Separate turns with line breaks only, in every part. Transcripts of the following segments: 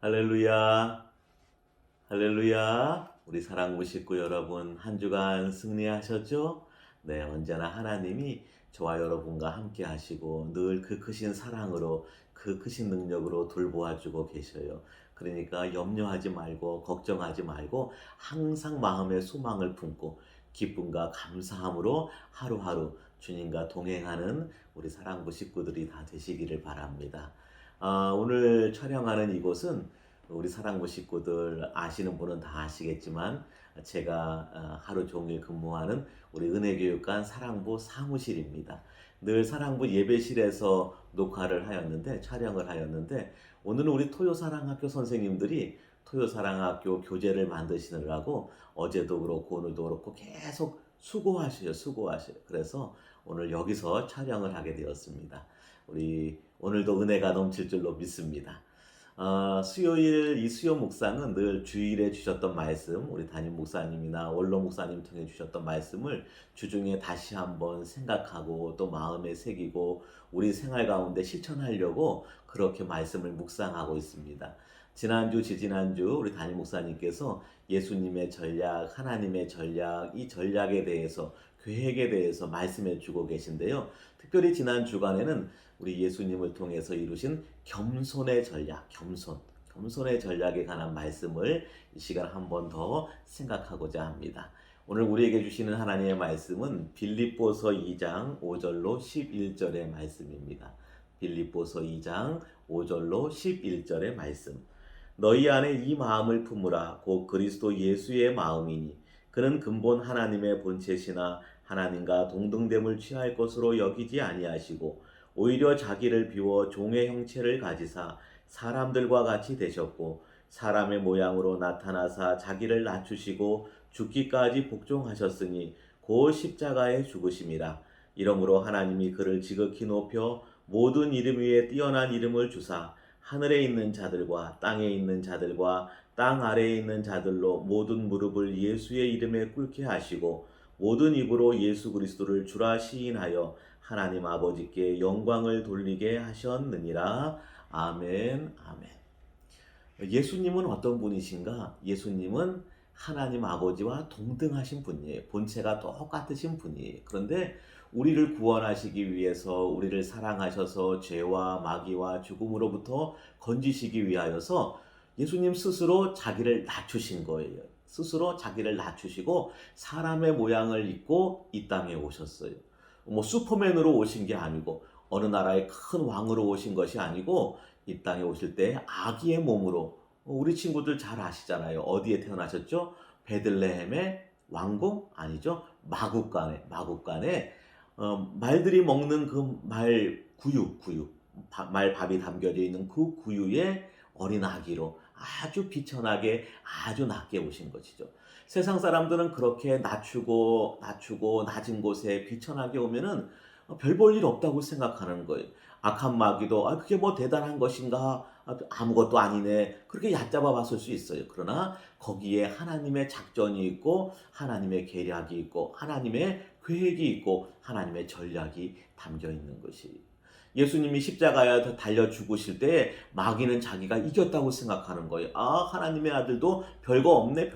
할렐루야, 할렐루야. 우리 사랑부 식구 여러분, 한 주간 승리하셨죠? 네, 언제나 하나님이 저와 여러분과 함께 하시고 늘 그 크신 사랑으로, 그 크신 능력으로 돌보아주고 계셔요. 그러니까 염려하지 말고 걱정하지 말고 항상 마음에 소망을 품고 기쁨과 감사함으로 하루하루 주님과 동행하는 우리 사랑부 식구들이 다 되시기를 바랍니다. 오늘 촬영하는 이곳은 우리 사랑부 식구들 아시는 분은 다 아시겠지만 제가 하루 종일 근무하는 우리 은혜교육관 사랑부 사무실입니다. 늘 사랑부 예배실에서 녹화를 하였는데 촬영을 하였는데 오늘은 우리 토요사랑학교 선생님들이 토요사랑학교 교재를 만드시느라고 어제도 그렇고 오늘도 그렇고 계속 수고하셔요. 그래서 오늘 여기서 촬영을 하게 되었습니다. 우리 오늘도 은혜가 넘칠 줄로 믿습니다. 수요일 이 수요 묵상은 늘 주일에 주셨던 말씀, 우리 담임 목사님이나 원로 목사님 통해 주셨던 말씀을 주중에 다시 한번 생각하고 또 마음에 새기고 우리 생활 가운데 실천하려고 그렇게 말씀을 묵상하고 있습니다. 지난주, 지지난주 우리 담임 목사님께서 예수님의 전략, 하나님의 전략, 이 전략에 대해서 계획에 대해서 말씀해 주고 계신데요. 특별히 지난 주간에는 우리 예수님을 통해서 이루신 겸손의 전략, 겸손의 전략에 관한 말씀을 이 시간 한 번 더 생각하고자 합니다. 오늘 우리에게 주시는 하나님의 말씀은 빌립보서 2장 5절로 11절의 말씀입니다. 빌립보서 2장 5절로 11절의 말씀. 너희 안에 이 마음을 품으라. 곧 그리스도 예수의 마음이니 그는 근본 하나님의 본체시나 하나님과 동등됨을 취할 것으로 여기지 아니하시고 오히려 자기를 비워 종의 형체를 가지사 사람들과 같이 되셨고 사람의 모양으로 나타나사 자기를 낮추시고 죽기까지 복종하셨으니 곧 십자가에 죽으심이라. 이러므로 하나님이 그를 지극히 높여 모든 이름 위에 뛰어난 이름을 주사 하늘에 있는 자들과 땅에 있는 자들과 땅 아래에 있는 자들로 모든 무릎을 예수의 이름에 꿇게 하시고 모든 입으로 예수 그리스도를 주라 시인하여 하나님 아버지께 영광을 돌리게 하셨느니라. 아멘, 아멘. 예수님은 어떤 분이신가? 예수님은 하나님 아버지와 동등하신 분이에요. 본체가 똑같으신 분이에요. 그런데 우리를 구원하시기 위해서 우리를 사랑하셔서 죄와 마귀와 죽음으로부터 건지시기 위하여서 예수님 스스로 자기를 낮추신 거예요. 스스로 자기를 낮추시고 사람의 모양을 입고 이 땅에 오셨어요. 슈퍼맨으로 오신 게 아니고 어느 나라의 큰 왕으로 오신 것이 아니고 이 땅에 오실 때 아기의 몸으로, 우리 친구들 잘 아시잖아요. 어디에 태어나셨죠? 베들레헴의 왕궁? 아니죠. 마국간에 말들이 먹는 그 말 구유, 말밥이 담겨져 있는 그 구유에 어린 아기로 아주 비천하게 아주 낮게 오신 것이죠. 세상 사람들은 그렇게 낮추고 낮은 곳에 비천하게 오면은 별 볼 일 없다고 생각하는 거예요. 악한 마귀도 그게 뭐 대단한 것인가? 아무것도 아니네. 그렇게 얕잡아 봤을 수 있어요. 그러나 거기에 하나님의 작전이 있고 하나님의 계략이 있고 하나님의 계획이 있고 하나님의 전략이 담겨 있는 것이. 예수님이 십자가에 달려 죽으실 때 마귀는 자기가 이겼다고 생각하는 거예요. 하나님의 아들도 별거 없네.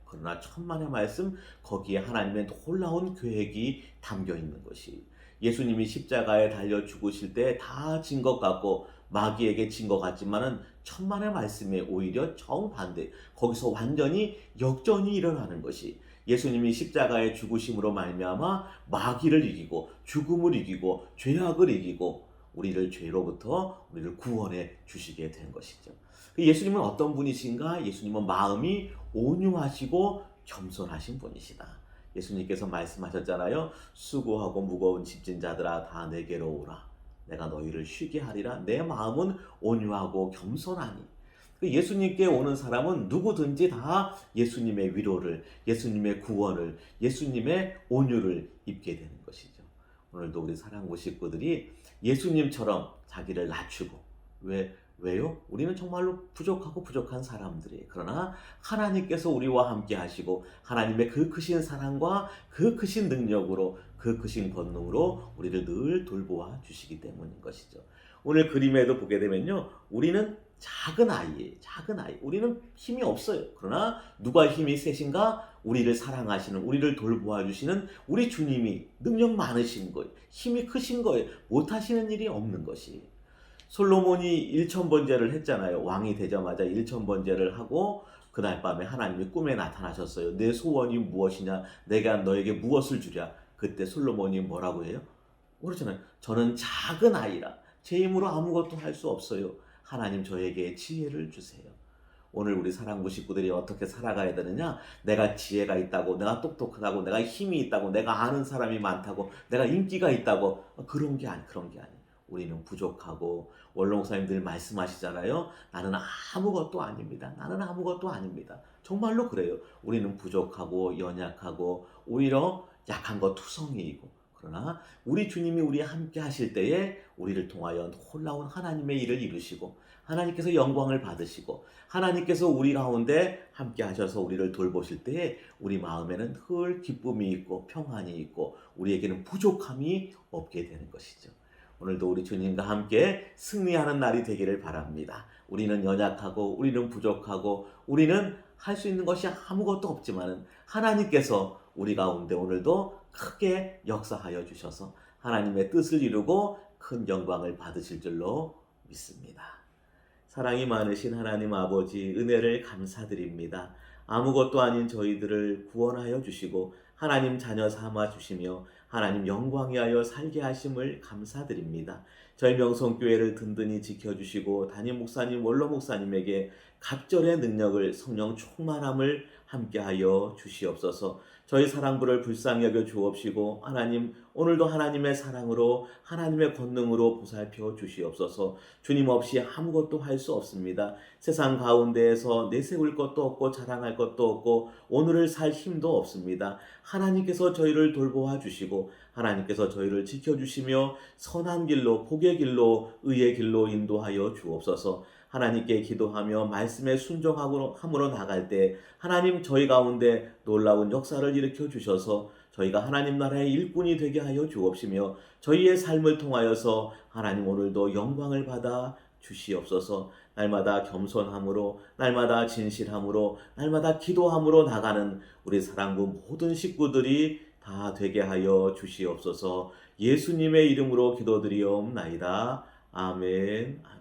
그러나 천만의 말씀, 거기에 하나님의 놀라운 계획이 담겨 있는 것이. 예수님이 십자가에 달려 죽으실 때 다 진 것 같고 마귀에게 진 것 같지만은 천만의 말씀에 오히려 정반대, 거기서 완전히 역전이 일어나는 것이. 예수님이 십자가의 죽으심으로 말미암아 마귀를 이기고 죽음을 이기고 죄악을 이기고 우리를 죄로부터 우리를 구원해 주시게 된 것이죠. 예수님은 어떤 분이신가? 예수님은 마음이 온유하시고 겸손하신 분이시다. 예수님께서 말씀하셨잖아요. 수고하고 무거운 짐진 자들아 다 내게로 오라. 내가 너희를 쉬게 하리라. 내 마음은 온유하고 겸손하니. 예수님께 오는 사람은 누구든지 다 예수님의 위로를, 예수님의 구원을, 예수님의 온유를 입게 되는 것이죠. 오늘도 우리 사랑부 식구들이 예수님처럼 자기를 낮추고, 왜요? 우리는 정말로 부족한 사람들이에요. 그러나 하나님께서 우리와 함께 하시고 하나님의 그 크신 사랑과 그 크신 능력으로, 그 크신 권능으로 우리를 늘 돌보아 주시기 때문인 것이죠. 오늘 그림에도 보게 되면요, 우리는 작은 아이예요. 작은 아이. 우리는 힘이 없어요. 그러나 누가 힘이 세신가? 우리를 사랑하시는, 우리를 돌보아 주시는 우리 주님이 능력 많으신 거예요. 힘이 크신 거예요. 못하시는 일이 없는 것이. 솔로몬이 일천번제를 했잖아요. 왕이 되자마자 일천번제를 하고 그날 밤에 하나님이 꿈에 나타나셨어요. 내 소원이 무엇이냐? 내가 너에게 무엇을 주랴? 그때 솔로몬이 뭐라고 해요? 그렇잖아요. 저는 작은 아이라 제 힘으로 아무것도 할 수 없어요. 하나님 저에게 지혜를 주세요. 오늘 우리 사랑부 식구들이 어떻게 살아가야 되느냐? 내가 지혜가 있다고, 내가 똑똑하다고, 내가 힘이 있다고, 내가 아는 사람이 많다고, 내가 인기가 있다고, 그런 게 아니에요. 우리는 부족하고, 원로 목사님 늘 말씀하시잖아요. 나는 아무것도 아닙니다. 나는 아무것도 아닙니다. 정말로 그래요. 우리는 부족하고 연약하고 오히려 약한 것 투성이이고, 그러나 우리 주님이 우리 함께 하실 때에 우리를 통하여 놀라운 하나님의 일을 이루시고 하나님께서 영광을 받으시고 하나님께서 우리 가운데 함께 하셔서 우리를 돌보실 때에 우리 마음에는 늘 기쁨이 있고 평안이 있고 우리에게는 부족함이 없게 되는 것이죠. 오늘도 우리 주님과 함께 승리하는 날이 되기를 바랍니다. 우리는 연약하고 우리는 부족하고 우리는 할 수 있는 것이 아무것도 없지만 하나님께서 우리 가운데 오늘도 크게 역사하여 주셔서 하나님의 뜻을 이루고 큰 영광을 받으실 줄로 믿습니다. 사랑이 많으신 하나님 아버지, 은혜를 감사드립니다. 아무것도 아닌 저희들을 구원하여 주시고 하나님 자녀 삼아 주시며 하나님 영광이 하여 살게 하심을 감사드립니다. 저희 명성교회를 든든히 지켜주시고 담임 목사님, 원로 목사님에게 갑절의 능력을, 성령 충만함을 함께하여 주시옵소서. 저희 사랑부를 불쌍히 여겨 주옵시고 하나님 오늘도 하나님의 사랑으로 하나님의 권능으로 보살펴 주시옵소서. 주님 없이 아무것도 할 수 없습니다. 세상 가운데에서 내세울 것도 없고 자랑할 것도 없고 오늘을 살 힘도 없습니다. 하나님께서 저희를 돌보아 주시고 하나님께서 저희를 지켜주시며 선한 길로, 복의 길로, 의의 길로 인도하여 주옵소서. 하나님께 기도하며 말씀에 순종함으로 나갈 때 하나님 저희 가운데 놀라운 역사를 일으켜 주셔서 저희가 하나님 나라의 일꾼이 되게 하여 주옵시며 저희의 삶을 통하여서 하나님 오늘도 영광을 받아 주시옵소서. 날마다 겸손함으로, 날마다 진실함으로, 날마다 기도함으로 나가는 우리 사랑부 모든 식구들이 다 되게 하여 주시옵소서. 예수님의 이름으로 기도드리옵나이다. 아멘.